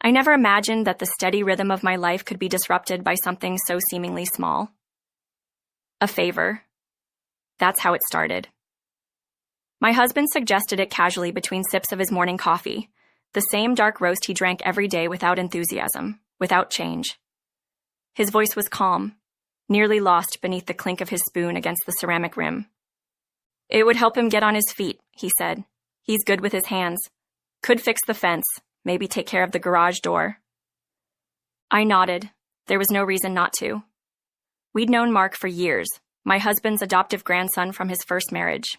I never imagined that the steady rhythm of my life could be disrupted by something so seemingly small. A favor. That's how it started. My husband suggested it casually between sips of his morning coffee, the same dark roast he drank every day without enthusiasm, without change. His voice was calm, nearly lost beneath the clink of his spoon against the ceramic rim. It would help him get on his feet, he said. He's good with his hands. Could fix the fence, maybe take care of the garage door. I nodded. There was no reason not to. We'd known Mark for years, my husband's adoptive grandson from his first marriage.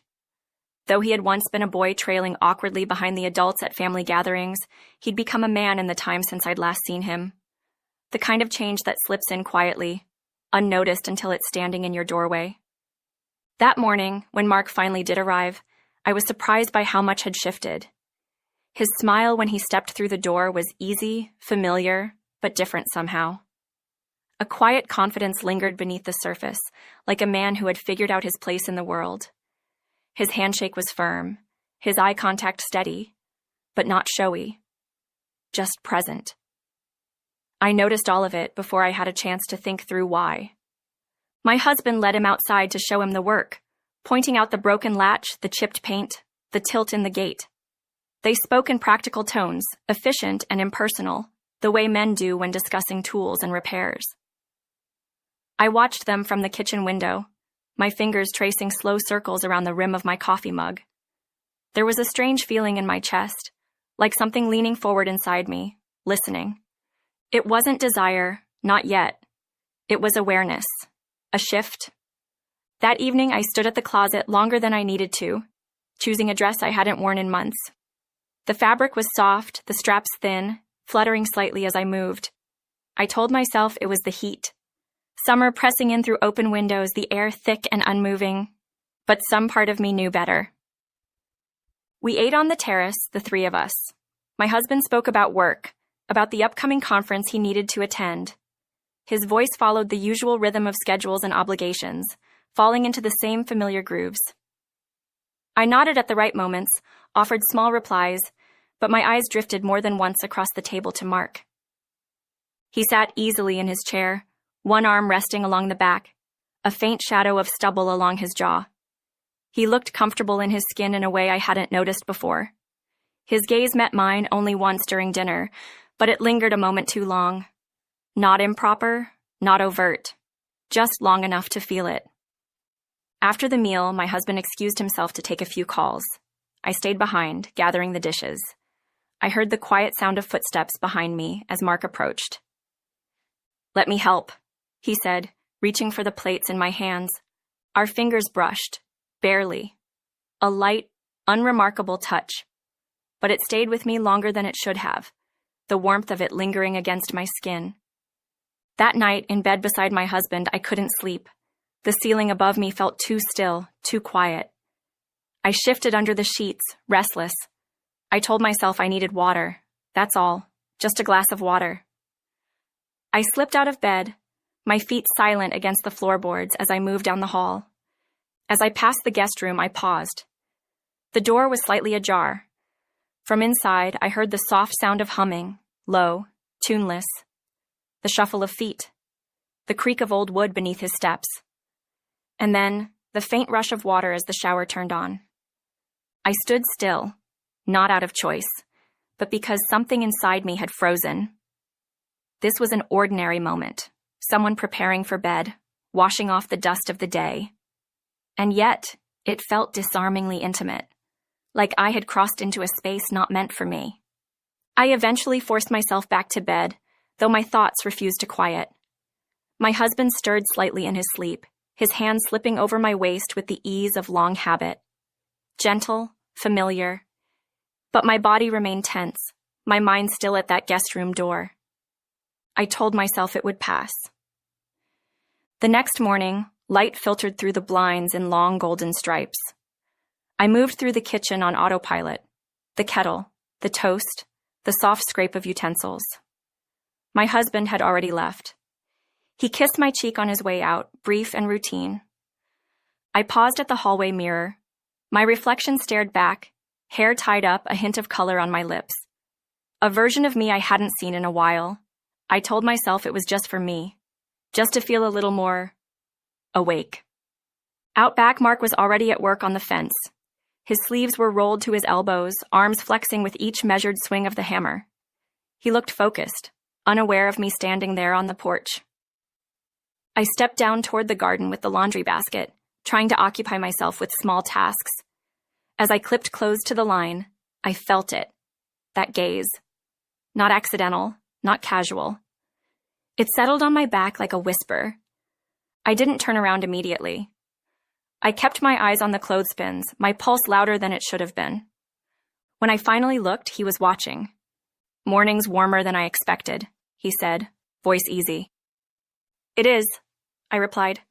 Though he had once been a boy trailing awkwardly behind the adults at family gatherings, he'd become a man in the time since I'd last seen him. The kind of change that slips in quietly, unnoticed until it's standing in your doorway. That morning, when Mark finally did arrive, I was surprised by how much had shifted. His smile when he stepped through the door was easy, familiar, but different somehow. A quiet confidence lingered beneath the surface, like a man who had figured out his place in the world. His handshake was firm, his eye contact steady, but not showy, just present. I noticed all of it before I had a chance to think through why. My husband led him outside to show him the work, pointing out the broken latch, the chipped paint, the tilt in the gate. They spoke in practical tones, efficient and impersonal, the way men do when discussing tools and repairs. I watched them from the kitchen window, my fingers tracing slow circles around the rim of my coffee mug. There was a strange feeling in my chest, like something leaning forward inside me, listening. It wasn't desire, not yet. It was awareness, a shift. That evening I stood at the closet longer than I needed to, choosing a dress I hadn't worn in months. The fabric was soft, the straps thin, fluttering slightly as I moved. I told myself it was the heat. Summer pressing in through open windows, the air thick and unmoving. But some part of me knew better. We ate on the terrace, the three of us. My husband spoke about work, about the upcoming conference he needed to attend. His voice followed the usual rhythm of schedules and obligations, falling into the same familiar grooves. I nodded at the right moments, offered small replies, but my eyes drifted more than once across the table to Mark. He sat easily in his chair, one arm resting along the back, a faint shadow of stubble along his jaw. He looked comfortable in his skin in a way I hadn't noticed before. His gaze met mine only once during dinner, but it lingered a moment too long. Not improper, not overt, just long enough to feel it. After the meal, my husband excused himself to take a few calls. I stayed behind, gathering the dishes. I heard the quiet sound of footsteps behind me as Mark approached. "Let me help," he said, reaching for the plates in my hands. Our fingers brushed, barely. A light, unremarkable touch. But it stayed with me longer than it should have, the warmth of it lingering against my skin. That night, in bed beside my husband, I couldn't sleep. The ceiling above me felt too still, too quiet. I shifted under the sheets, restless. I told myself I needed water. That's all. Just a glass of water. I slipped out of bed, my feet silent against the floorboards as I moved down the hall. As I passed the guest room, I paused. The door was slightly ajar. From inside, I heard the soft sound of humming, low, tuneless. The shuffle of feet. The creak of old wood beneath his steps. And then, the faint rush of water as the shower turned on. I stood still, not out of choice, but because something inside me had frozen. This was an ordinary moment, someone preparing for bed, washing off the dust of the day. And yet, it felt disarmingly intimate, like I had crossed into a space not meant for me. I eventually forced myself back to bed, though my thoughts refused to quiet. My husband stirred slightly in his sleep, his hand slipping over my waist with the ease of long habit. Gentle, familiar. But my body remained tense, my mind still at that guest room door. I told myself it would pass. The next morning, light filtered through the blinds in long golden stripes. I moved through the kitchen on autopilot, the kettle, the toast, the soft scrape of utensils. My husband had already left. He kissed my cheek on his way out, brief and routine. I paused at the hallway mirror. My reflection stared back, hair tied up, a hint of color on my lips. A version of me I hadn't seen in a while. I told myself it was just for me, just to feel a little more awake. Out back, Mark was already at work on the fence. His sleeves were rolled to his elbows, arms flexing with each measured swing of the hammer. He looked focused, unaware of me standing there on the porch. I stepped down toward the garden with the laundry basket, trying to occupy myself with small tasks. As I clipped clothes to the line, I felt it. That gaze. Not accidental, not casual. It settled on my back like a whisper. I didn't turn around immediately. I kept my eyes on the clothespins, my pulse louder than it should have been. When I finally looked, he was watching. "Morning's warmer than I expected," he said, voice easy. "It is," I replied,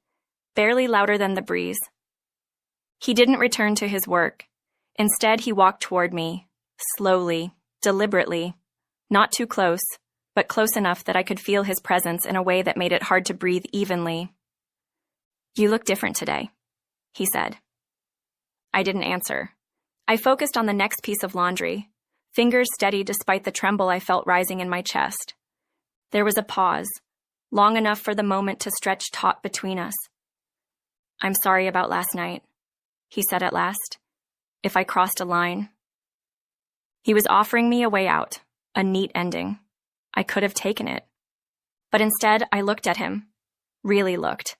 barely louder than the breeze. He didn't return to his work. Instead, he walked toward me, slowly, deliberately, not too close, but close enough that I could feel his presence in a way that made it hard to breathe evenly. "You look different today," he said. I didn't answer. I focused on the next piece of laundry, fingers steady despite the tremble I felt rising in my chest. There was a pause, long enough for the moment to stretch taut between us. "I'm sorry about last night," he said at last. "If I crossed a line." He was offering me a way out, a neat ending. I could have taken it. But instead, I looked at him, really looked,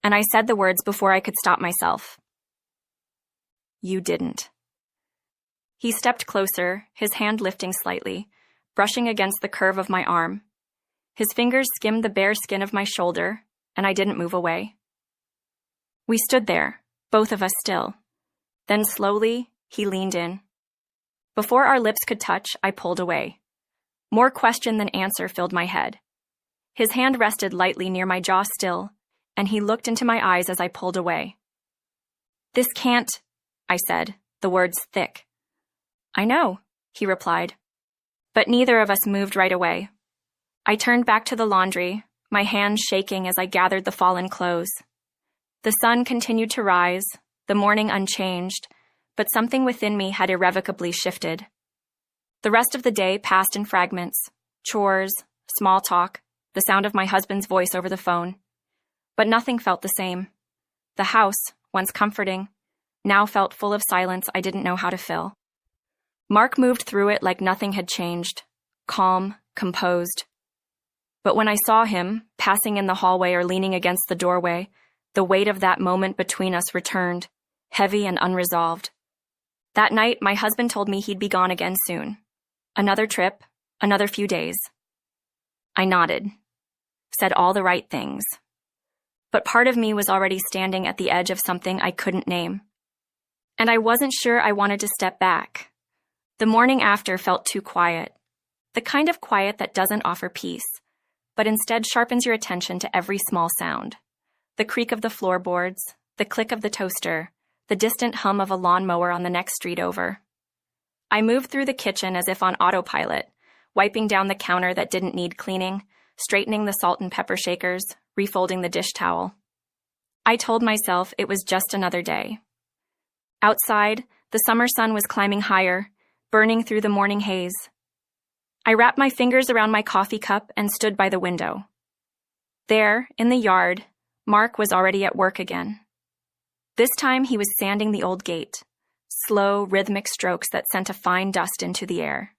and I said the words before I could stop myself. "You didn't." He stepped closer, his hand lifting slightly, brushing against the curve of my arm. His fingers skimmed the bare skin of my shoulder, and I didn't move away. We stood there, both of us still. Then slowly, he leaned in. Before our lips could touch, I pulled away. More question than answer filled my head. His hand rested lightly near my jaw still, and he looked into my eyes as I pulled away. "This can't," I said, the words thick. "I know," he replied. But neither of us moved right away. I turned back to the laundry, my hands shaking as I gathered the fallen clothes. The sun continued to rise, the morning unchanged, but something within me had irrevocably shifted. The rest of the day passed in fragments, chores, small talk, the sound of my husband's voice over the phone. But nothing felt the same. The house, once comforting, now felt full of silence I didn't know how to fill. Mark moved through it like nothing had changed, calm, composed. But when I saw him, passing in the hallway or leaning against the doorway, the weight of that moment between us returned, heavy and unresolved. That night, my husband told me he'd be gone again soon. Another trip, another few days. I nodded, said all the right things. But part of me was already standing at the edge of something I couldn't name. And I wasn't sure I wanted to step back. The morning after felt too quiet. The kind of quiet that doesn't offer peace, but instead sharpens your attention to every small sound. The creak of the floorboards, the click of the toaster, the distant hum of a lawnmower on the next street over. I moved through the kitchen as if on autopilot, wiping down the counter that didn't need cleaning, straightening the salt and pepper shakers, refolding the dish towel. I told myself it was just another day. Outside, the summer sun was climbing higher, burning through the morning haze. I wrapped my fingers around my coffee cup and stood by the window. There, in the yard, Mark was already at work again. This time he was sanding the old gate, slow, rhythmic strokes that sent a fine dust into the air.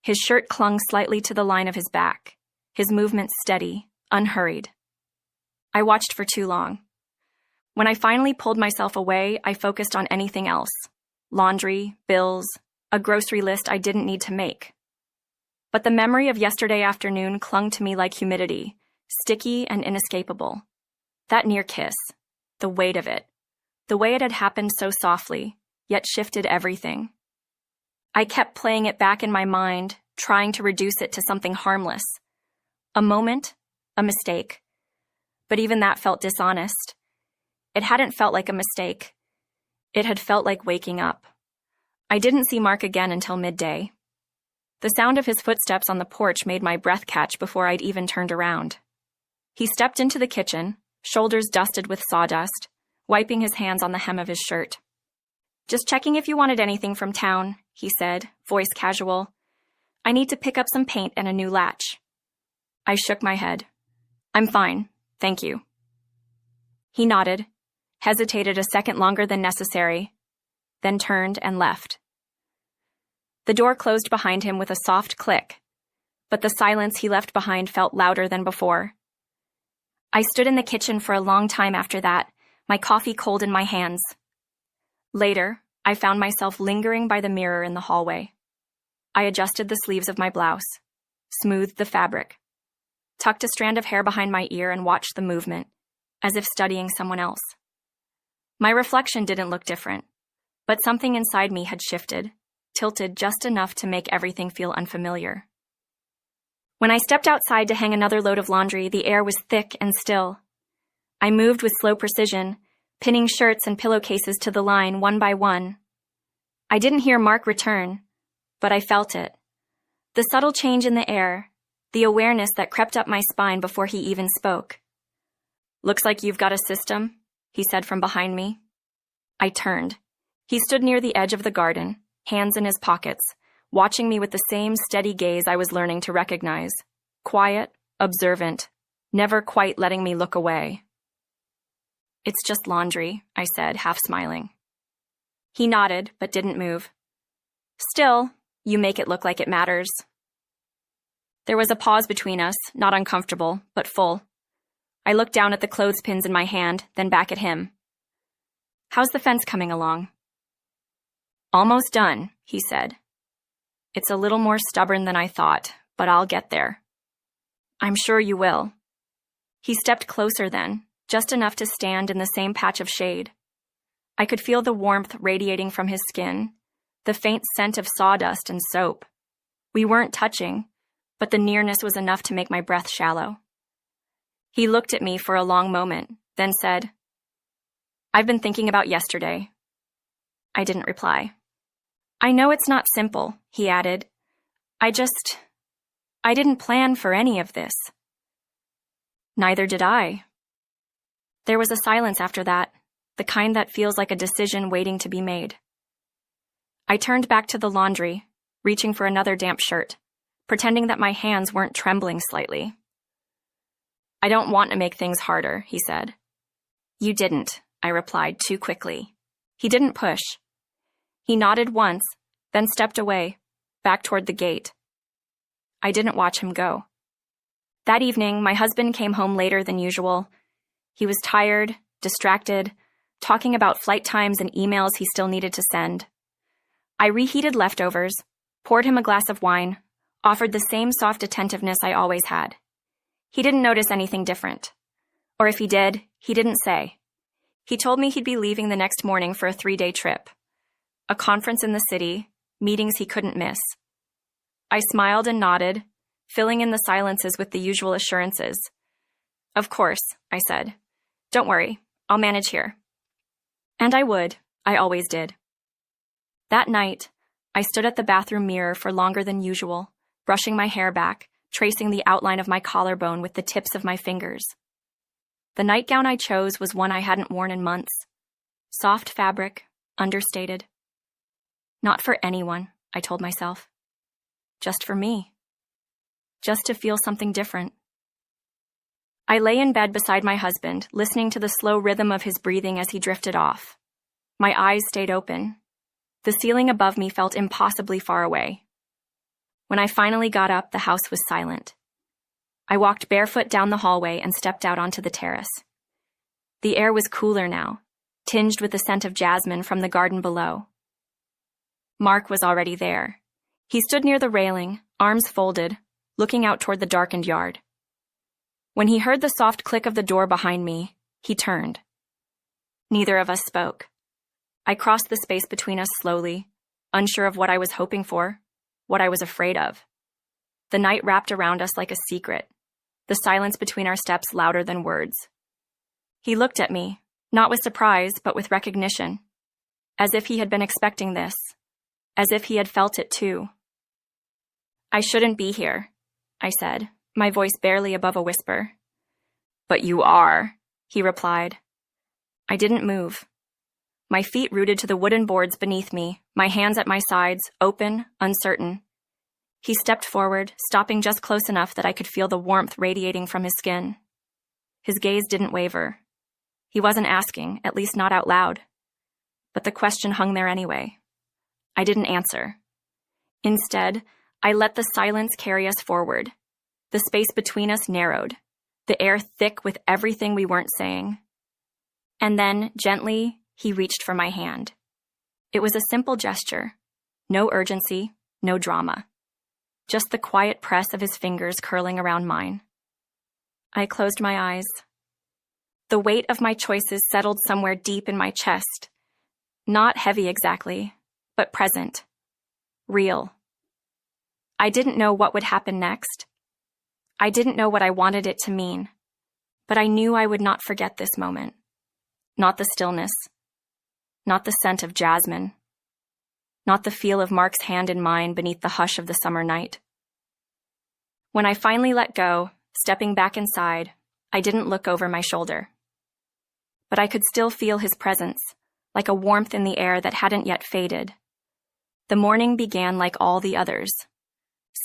His shirt clung slightly to the line of his back, his movements steady, unhurried. I watched for too long. When I finally pulled myself away, I focused on anything else. Laundry, bills, a grocery list I didn't need to make. But the memory of yesterday afternoon clung to me like humidity, sticky and inescapable. That near kiss, the weight of it, the way it had happened so softly, yet shifted everything. I kept playing it back in my mind, trying to reduce it to something harmless. A moment, a mistake. But even that felt dishonest. It hadn't felt like a mistake. It had felt like waking up. I didn't see Mark again until midday. The sound of his footsteps on the porch made my breath catch before I'd even turned around. He stepped into the kitchen, shoulders dusted with sawdust, wiping his hands on the hem of his shirt. "Just checking if you wanted anything from town," he said, voice casual. I need to pick up some paint and a new latch. I shook my head. I'm fine, thank you. He nodded, hesitated a second longer than necessary, then turned and left. The door closed behind him with a soft click, but the silence he left behind felt louder than before. I stood in the kitchen for a long time after that, my coffee cold in my hands. Later, I found myself lingering by the mirror in the hallway. I adjusted the sleeves of my blouse, smoothed the fabric, tucked a strand of hair behind my ear and watched the movement, as if studying someone else. My reflection didn't look different, but something inside me had shifted, tilted just enough to make everything feel unfamiliar. When I stepped outside to hang another load of laundry, the air was thick and still. I moved with slow precision, pinning shirts and pillowcases to the line one by one. I didn't hear Mark return, but I felt it. The subtle change in the air, the awareness that crept up my spine before he even spoke. "Looks like you've got a system," he said from behind me. I turned. He stood near the edge of the garden, hands in his pockets, watching me with the same steady gaze I was learning to recognize. Quiet, observant, never quite letting me look away. "It's just laundry," I said, half smiling. He nodded, but didn't move. "Still, you make it look like it matters." There was a pause between us, not uncomfortable, but full. I looked down at the clothespins in my hand, then back at him. "How's the fence coming along?" "Almost done," he said. "It's a little more stubborn than I thought, but I'll get there." "I'm sure you will." He stepped closer then, just enough to stand in the same patch of shade. I could feel the warmth radiating from his skin, the faint scent of sawdust and soap. We weren't touching, but the nearness was enough to make my breath shallow. He looked at me for a long moment, then said, "I've been thinking about yesterday." I didn't reply. "I know it's not simple," he added. I didn't plan for any of this." "Neither did I." There was a silence after that, the kind that feels like a decision waiting to be made. I turned back to the laundry, reaching for another damp shirt, pretending that my hands weren't trembling slightly. "I don't want to make things harder," he said. "You didn't," I replied too quickly. He didn't push. He nodded once, then stepped away, back toward the gate. I didn't watch him go. That evening, my husband came home later than usual. He was tired, distracted, talking about flight times and emails he still needed to send. I reheated leftovers, poured him a glass of wine, offered the same soft attentiveness I always had. He didn't notice anything different. Or if he did, he didn't say. He told me he'd be leaving the next morning for a 3-day trip. A conference in the city, meetings he couldn't miss. I smiled and nodded, filling in the silences with the usual assurances. "Of course," I said. "Don't worry, I'll manage here." And I would. I always did. That night, I stood at the bathroom mirror for longer than usual, brushing my hair back, tracing the outline of my collarbone with the tips of my fingers. The nightgown I chose was one I hadn't worn in months. Soft fabric, understated. Not for anyone, I told myself. Just for me. Just to feel something different. I lay in bed beside my husband, listening to the slow rhythm of his breathing as he drifted off. My eyes stayed open. The ceiling above me felt impossibly far away. When I finally got up, the house was silent. I walked barefoot down the hallway and stepped out onto the terrace. The air was cooler now, tinged with the scent of jasmine from the garden below. Mark was already there. He stood near the railing, arms folded, looking out toward the darkened yard. When he heard the soft click of the door behind me, he turned. Neither of us spoke. I crossed the space between us slowly, unsure of what I was hoping for, what I was afraid of. The night wrapped around us like a secret, the silence between our steps louder than words. He looked at me, not with surprise, but with recognition, as if he had been expecting this, as if he had felt it too. "I shouldn't be here," I said, my voice barely above a whisper. "But you are," he replied. I didn't move. My feet rooted to the wooden boards beneath me, my hands at my sides, open, uncertain. He stepped forward, stopping just close enough that I could feel the warmth radiating from his skin. His gaze didn't waver. He wasn't asking, at least not out loud. But the question hung there anyway. I didn't answer. Instead, I let the silence carry us forward. The space between us narrowed, the air thick with everything we weren't saying. And then, gently, he reached for my hand. It was a simple gesture. No urgency, no drama. Just the quiet press of his fingers curling around mine. I closed my eyes. The weight of my choices settled somewhere deep in my chest. Not heavy exactly, but present. Real. I didn't know what would happen next. I didn't know what I wanted it to mean, but I knew I would not forget this moment. Not the stillness. Not the scent of jasmine. Not the feel of Mark's hand in mine beneath the hush of the summer night. When I finally let go, stepping back inside, I didn't look over my shoulder. But I could still feel his presence, like a warmth in the air that hadn't yet faded. The morning began like all the others.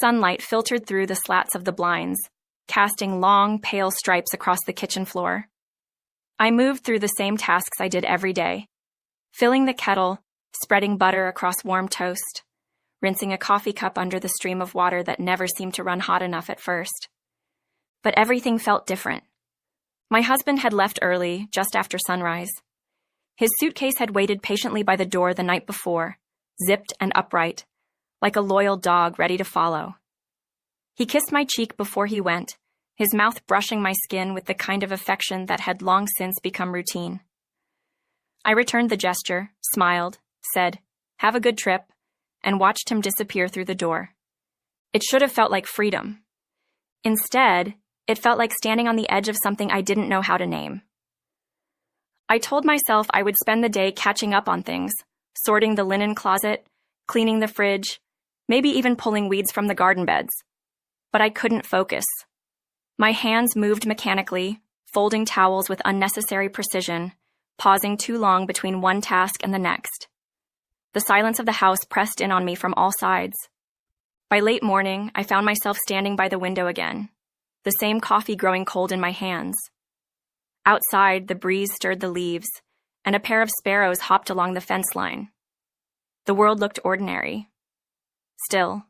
Sunlight filtered through the slats of the blinds, casting long, pale stripes across the kitchen floor. I moved through the same tasks I did every day, filling the kettle, spreading butter across warm toast, rinsing a coffee cup under the stream of water that never seemed to run hot enough at first. But everything felt different. My husband had left early, just after sunrise. His suitcase had waited patiently by the door the night before, zipped and upright, like a loyal dog ready to follow. He kissed my cheek before he went, his mouth brushing my skin with the kind of affection that had long since become routine. I returned the gesture, smiled, said, "Have a good trip," and watched him disappear through the door. It should have felt like freedom. Instead, it felt like standing on the edge of something I didn't know how to name. I told myself I would spend the day catching up on things, sorting the linen closet, cleaning the fridge, maybe even pulling weeds from the garden beds. But I couldn't focus. My hands moved mechanically, folding towels with unnecessary precision, pausing too long between one task and the next. The silence of the house pressed in on me from all sides. By late morning, I found myself standing by the window again, the same coffee growing cold in my hands. Outside, the breeze stirred the leaves, and a pair of sparrows hopped along the fence line. The world looked ordinary. Still,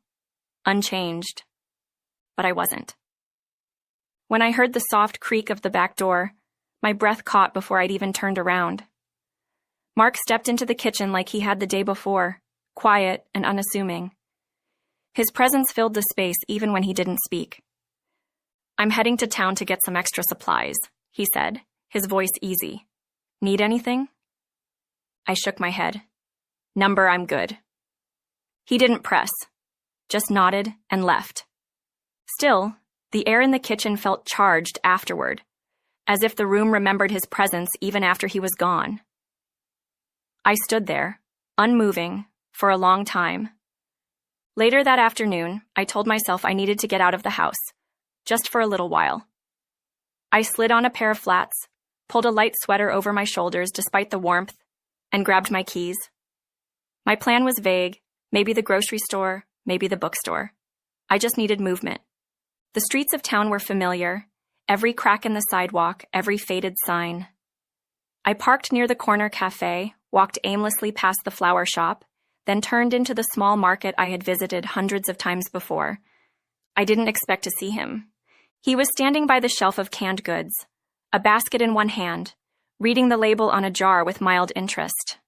unchanged. But I wasn't. When I heard the soft creak of the back door, my breath caught before I'd even turned around. Mark stepped into the kitchen like he had the day before, quiet and unassuming. His presence filled the space even when he didn't speak. "I'm heading to town to get some extra supplies," he said, his voice easy. "Need anything?" I shook my head. "Number, I'm good." He didn't press, just nodded and left. Still, the air in the kitchen felt charged afterward, as if the room remembered his presence even after he was gone. I stood there, unmoving, for a long time. Later that afternoon, I told myself I needed to get out of the house, just for a little while. I slid on a pair of flats, pulled a light sweater over my shoulders despite the warmth, and grabbed my keys. My plan was vague, maybe the grocery store, maybe the bookstore. I just needed movement. The streets of town were familiar, every crack in the sidewalk, every faded sign. I parked near the corner cafe, walked aimlessly past the flower shop, then turned into the small market I had visited hundreds of times before. I didn't expect to see him. He was standing by the shelf of canned goods, a basket in one hand, reading the label on a jar with mild interest.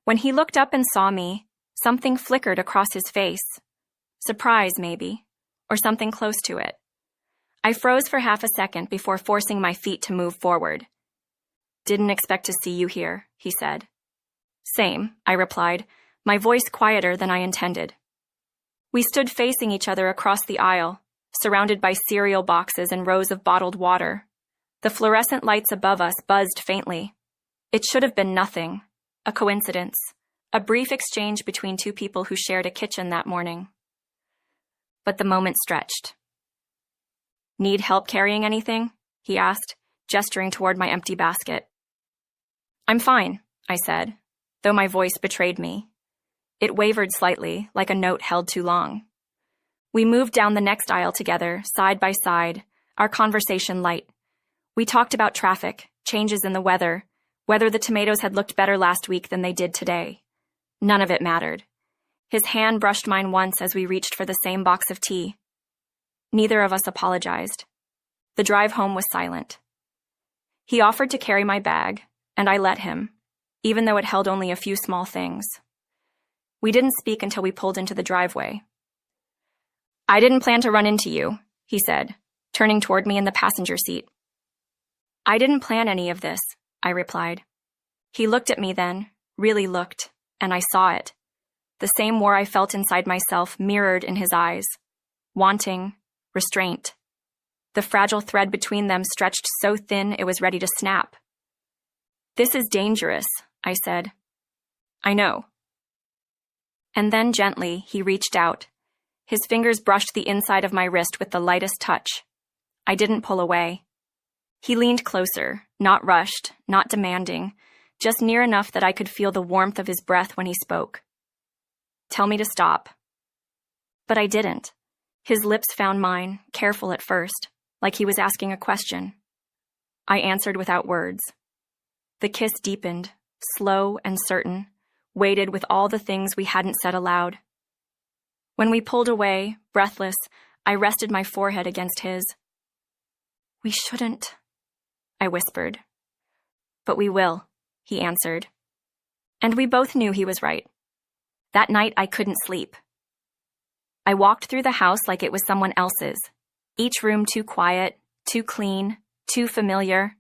When he looked up and saw me, something flickered across his face. Surprise, maybe, or something close to it. I froze for half a second before forcing my feet to move forward. "Didn't expect to see you here," he said. "Same," I replied, my voice quieter than I intended. We stood facing each other across the aisle, surrounded by cereal boxes and rows of bottled water. The fluorescent lights above us buzzed faintly. It should have been nothing, a coincidence, a brief exchange between two people who shared a kitchen that morning. But the moment stretched. "Need help carrying anything?" he asked, gesturing toward my empty basket. "I'm fine," I said, though my voice betrayed me. It wavered slightly, like a note held too long. We moved down the next aisle together, side by side, our conversation light. We talked about traffic, changes in the weather, whether the tomatoes had looked better last week than they did today. None of it mattered. His hand brushed mine once as we reached for the same box of tea. Neither of us apologized. The drive home was silent. He offered to carry my bag, and I let him, even though it held only a few small things. We didn't speak until we pulled into the driveway. "I didn't plan to run into you," he said, turning toward me in the passenger seat. "I didn't plan any of this," I replied. He looked at me then, really looked, and I saw it. The same war I felt inside myself mirrored in his eyes. Wanting, restraint. The fragile thread between them stretched so thin it was ready to snap. "This is dangerous," I said. "I know." And then gently, he reached out. His fingers brushed the inside of my wrist with the lightest touch. I didn't pull away. He leaned closer, not rushed, not demanding, just near enough that I could feel the warmth of his breath when he spoke. "Tell me to stop." But I didn't. His lips found mine, careful at first, like he was asking a question. I answered without words. The kiss deepened, slow and certain, weighted with all the things we hadn't said aloud. When we pulled away, breathless, I rested my forehead against his. "We shouldn't," I whispered. "But we will," he answered. And we both knew he was right. That night I couldn't sleep. I walked through the house like it was someone else's, each room too quiet, too clean, too familiar.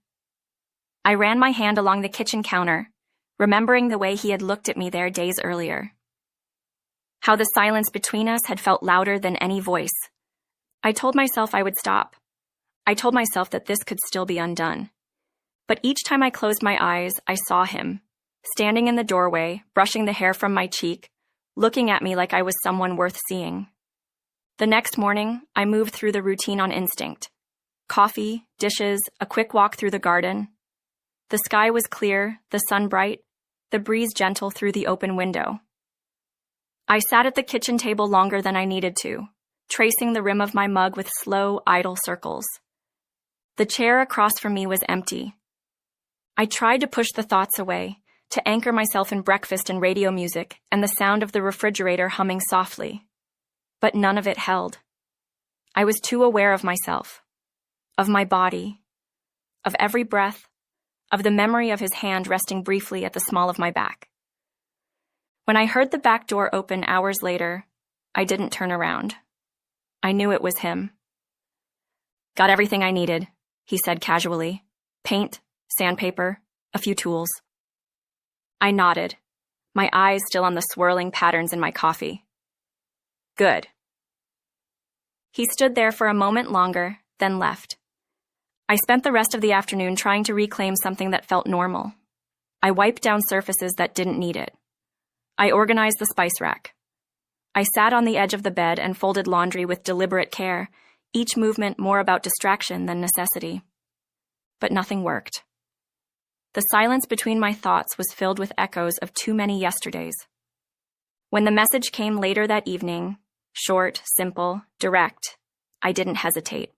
I ran my hand along the kitchen counter, remembering the way he had looked at me there days earlier. How the silence between us had felt louder than any voice. I told myself I would stop. I told myself that this could still be undone. But each time I closed my eyes, I saw him, standing in the doorway, brushing the hair from my cheek, looking at me like I was someone worth seeing. The next morning, I moved through the routine on instinct. Coffee, dishes, a quick walk through the garden. The sky was clear, the sun bright, the breeze gentle through the open window. I sat at the kitchen table longer than I needed to, tracing the rim of my mug with slow, idle circles. The chair across from me was empty. I tried to push the thoughts away, to anchor myself in breakfast and radio music and the sound of the refrigerator humming softly. But none of it held. I was too aware of myself, of my body, of every breath, of the memory of his hand resting briefly at the small of my back. When I heard the back door open hours later, I didn't turn around. I knew it was him. "Got everything I needed," he said casually. "Paint, sandpaper, a few tools." I nodded, my eyes still on the swirling patterns in my coffee. "Good." He stood there for a moment longer, then left. I spent the rest of the afternoon trying to reclaim something that felt normal. I wiped down surfaces that didn't need it. I organized the spice rack. I sat on the edge of the bed and folded laundry with deliberate care, each movement more about distraction than necessity. But nothing worked. The silence between my thoughts was filled with echoes of too many yesterdays. When the message came later that evening, short, simple, direct, I didn't hesitate.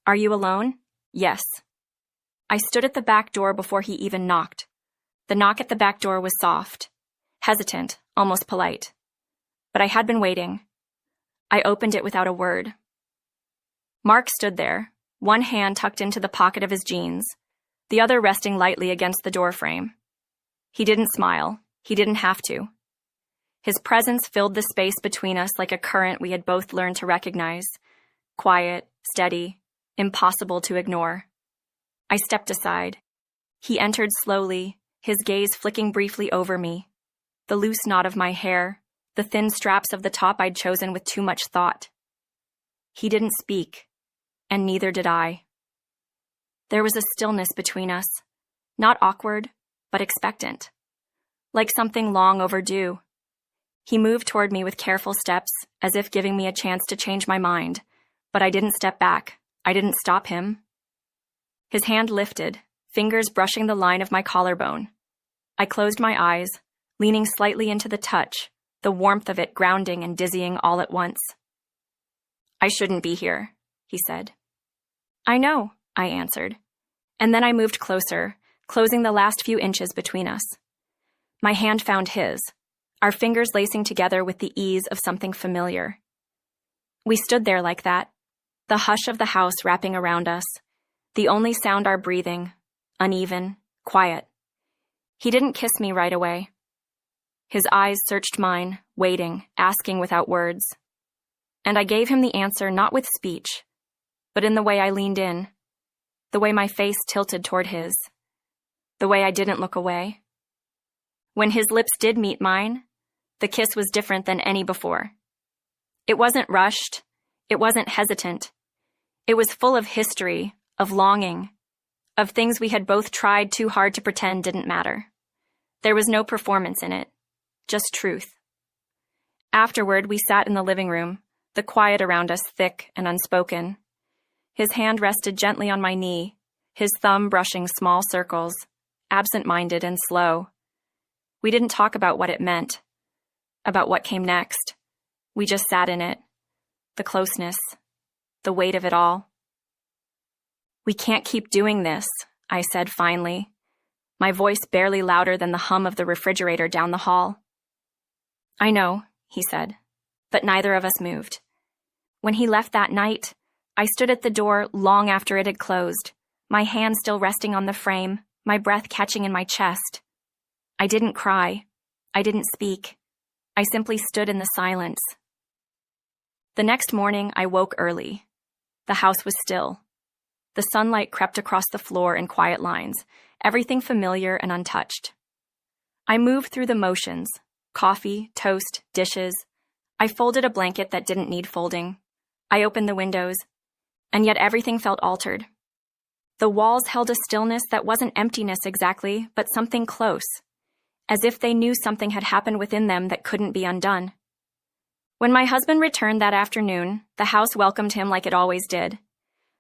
"Are you alone?" "Yes." I stood at the back door before he even knocked. The knock at the back door was soft, hesitant, almost polite. But I had been waiting. I opened it without a word. Mark stood there, one hand tucked into the pocket of his jeans, the other resting lightly against the doorframe. He didn't smile. He didn't have to. His presence filled the space between us like a current we had both learned to recognize. Quiet, steady, impossible to ignore. I stepped aside. He entered slowly, his gaze flicking briefly over me. The loose knot of my hair, the thin straps of the top I'd chosen with too much thought. He didn't speak, and neither did I. There was a stillness between us, not awkward, but expectant, like something long overdue. He moved toward me with careful steps, as if giving me a chance to change my mind, but I didn't step back. I didn't stop him. His hand lifted, fingers brushing the line of my collarbone. I closed my eyes, leaning slightly into the touch, the warmth of it grounding and dizzying all at once. "I shouldn't be here," he said. "I know," I answered. And then I moved closer, closing the last few inches between us. My hand found his, our fingers lacing together with the ease of something familiar. We stood there like that, the hush of the house wrapping around us, the only sound our breathing, uneven, quiet. He didn't kiss me right away. His eyes searched mine, waiting, asking without words. And I gave him the answer not with speech, but in the way I leaned in, the way my face tilted toward his, the way I didn't look away. When his lips did meet mine, the kiss was different than any before. It wasn't rushed. It wasn't hesitant. It was full of history, of longing, of things we had both tried too hard to pretend didn't matter. There was no performance in it, just truth. Afterward, we sat in the living room, the quiet around us thick and unspoken. His hand rested gently on my knee, his thumb brushing small circles, absent-minded and slow. We didn't talk about what it meant, about what came next. We just sat in it, the closeness, the weight of it all. "We can't keep doing this," I said finally, my voice barely louder than the hum of the refrigerator down the hall. "I know," he said, but neither of us moved. When he left that night, I stood at the door long after it had closed, my hand still resting on the frame, my breath catching in my chest. I didn't cry. I didn't speak. I simply stood in the silence. The next morning, I woke early. The house was still. The sunlight crept across the floor in quiet lines, everything familiar and untouched. I moved through the motions: coffee, toast, dishes. I folded a blanket that didn't need folding. I opened the windows, and yet everything felt altered. The walls held a stillness that wasn't emptiness exactly, but something close, as if they knew something had happened within them that couldn't be undone. When my husband returned that afternoon, the house welcomed him like it always did.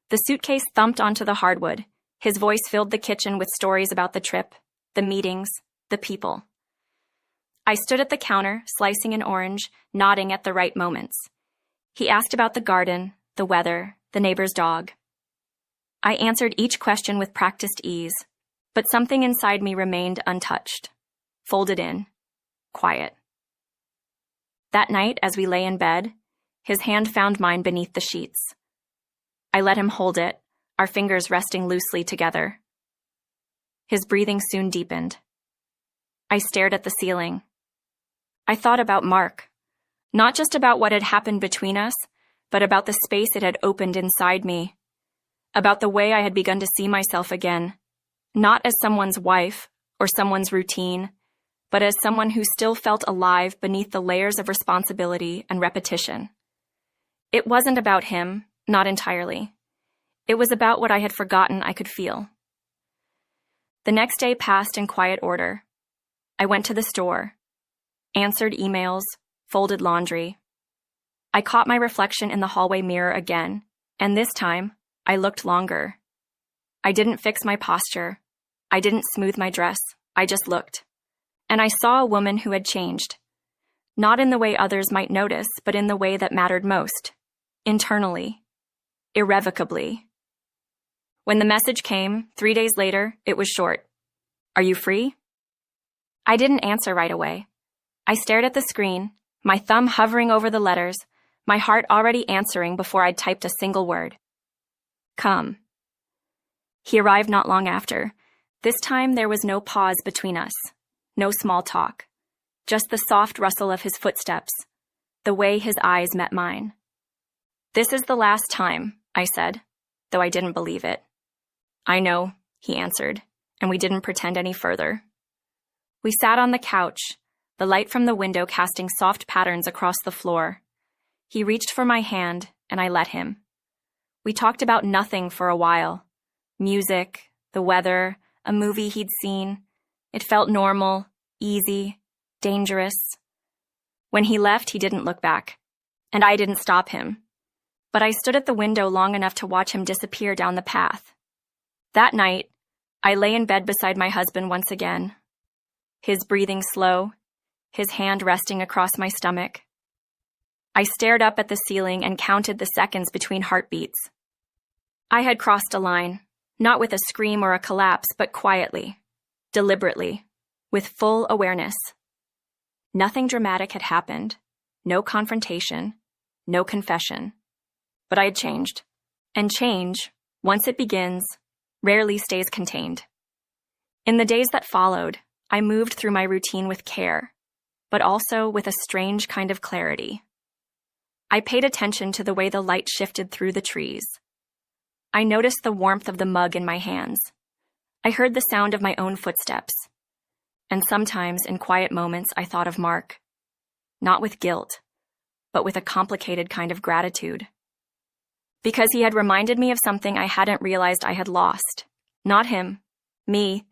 The suitcase thumped onto the hardwood. His voice filled the kitchen with stories about the trip, the meetings, the people. I stood at the counter, slicing an orange, nodding at the right moments. He asked about the garden, the weather, the neighbor's dog. I answered each question with practiced ease, but something inside me remained untouched, folded in, quiet. That night, as we lay in bed, his hand found mine beneath the sheets. I let him hold it, our fingers resting loosely together. His breathing soon deepened. I stared at the ceiling. I thought about Mark, not just about what had happened between us, but about the space it had opened inside me, about the way I had begun to see myself again, not as someone's wife or someone's routine, but as someone who still felt alive beneath the layers of responsibility and repetition. It wasn't about him, not entirely. It was about what I had forgotten I could feel. The next day passed in quiet order. I went to the store, answered emails, folded laundry. I caught my reflection in the hallway mirror again, and this time, I looked longer. I didn't fix my posture. I didn't smooth my dress. I just looked. And I saw a woman who had changed. Not in the way others might notice, but in the way that mattered most. Internally. Irrevocably. When the message came, 3 days later, it was short. "Are you free?" I didn't answer right away. I stared at the screen, my thumb hovering over the letters, my heart already answering before I'd typed a single word. "Come." He arrived not long after. This time there was no pause between us, no small talk, just the soft rustle of his footsteps, the way his eyes met mine. "This is the last time," I said, though I didn't believe it. "I know," he answered, and we didn't pretend any further. We sat on the couch, the light from the window casting soft patterns across the floor. He reached for my hand, and I let him. We talked about nothing for a while. Music, the weather, a movie he'd seen. It felt normal, easy, dangerous. When he left, he didn't look back, and I didn't stop him. But I stood at the window long enough to watch him disappear down the path. That night, I lay in bed beside my husband once again. His breathing slow, his hand resting across my stomach. I stared up at the ceiling and counted the seconds between heartbeats. I had crossed a line, not with a scream or a collapse, but quietly, deliberately, with full awareness. Nothing dramatic had happened, no confrontation, no confession. But I had changed. And change, once it begins, rarely stays contained. In the days that followed, I moved through my routine with care, but also with a strange kind of clarity. I paid attention to the way the light shifted through the trees. I noticed the warmth of the mug in my hands. I heard the sound of my own footsteps. And sometimes, in quiet moments, I thought of Mark. Not with guilt, but with a complicated kind of gratitude. Because he had reminded me of something I hadn't realized I had lost. Not him, me,